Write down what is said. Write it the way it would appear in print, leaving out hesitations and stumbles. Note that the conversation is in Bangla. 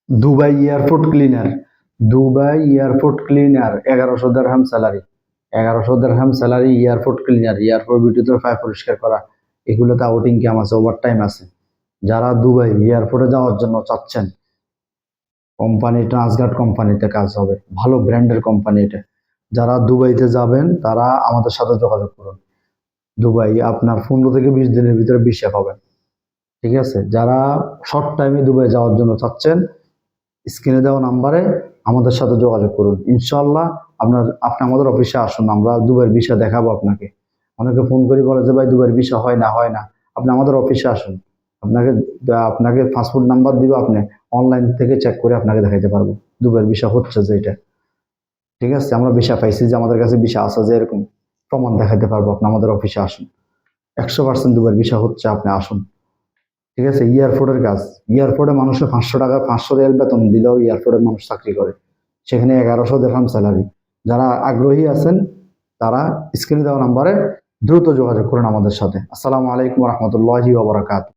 Dubai airport cleaner. Dubai airport cleaner 1100 দিরহাম স্যালারি। 1100 দিরহাম স্যালারি এয়ারপোর্ট ক্লিনার, এয়ারপোর্ট ভিতরে ফায়ার পরিষ্কার করা। এগুলোতে আউটিং ক্যাম আছে, ওভারটাইম আছে। যারা দুবাই এয়ারপোর্টে যাওয়ার জন্য চাচ্ছেন, কোম্পানি ট্রান্সগার্ড কোম্পানিতে কাজ হবে, ভালো ব্র্যান্ডের কোম্পানি এটা। যারা দুবাইতে যাবেন তারা আমাদের সাথে যোগাযোগ করুন। দুবাই আপনার 15 থেকে 20 দিনের ভিতরে ভিসা পাবেন। ঠিক আছে, যারা শর্ট টাইমে দুবাই যাওয়ার জন্য চাচ্ছেন, স্ক্রিনে দেওয়া নাম্বারে আমাদের সাথে যোগাযোগ করুন। ইনশাল্লাহ আপনি আমাদের অফিসে আসুন, আমরা দুবাইয়ের ভিসা দেখাবো আপনাকে। অনেকে ফোন করে বলে যে ভাই দুবাইয়ের ভিসা হয় না, হয় না। আপনি আমাদের অফিসে আসুন, আপনাকে আপনাকে পাসপোর্ট নাম্বার দিব, আপনি অনলাইন থেকে চেক করে আপনাকে দেখাইতে পারবো দুবাইয়ের ভিসা হচ্ছে যে এটা। ঠিক আছে, আমরা ভিসা পাইছি, যে আমাদের কাছে ভিসা আছে, যে এরকম প্রমাণ দেখাইতে পারবো। আপনি আমাদের অফিসে আসুন, 100% দুবাইয়ের ভিসা হচ্ছে, আপনি আসুন। ঠিক আছে, এয়ারপোর্টের কাজ। এয়ারপোর্টে মানুষের 500 টাকা 500 রিয়াল বেতন দিলেও এয়ারপোর্টের মানুষ চাকরি করে, সেখানে 1100 দিরহাম স্যালারি। যারা আগ্রহী আছেন তারা স্ক্রিনে দেওয়া নাম্বারে দ্রুত যোগাযোগ করুন আমাদের সাথে। আসসালামু আলাইকুম রহমতুল্লাহি ওয়া বারাকাতুহু।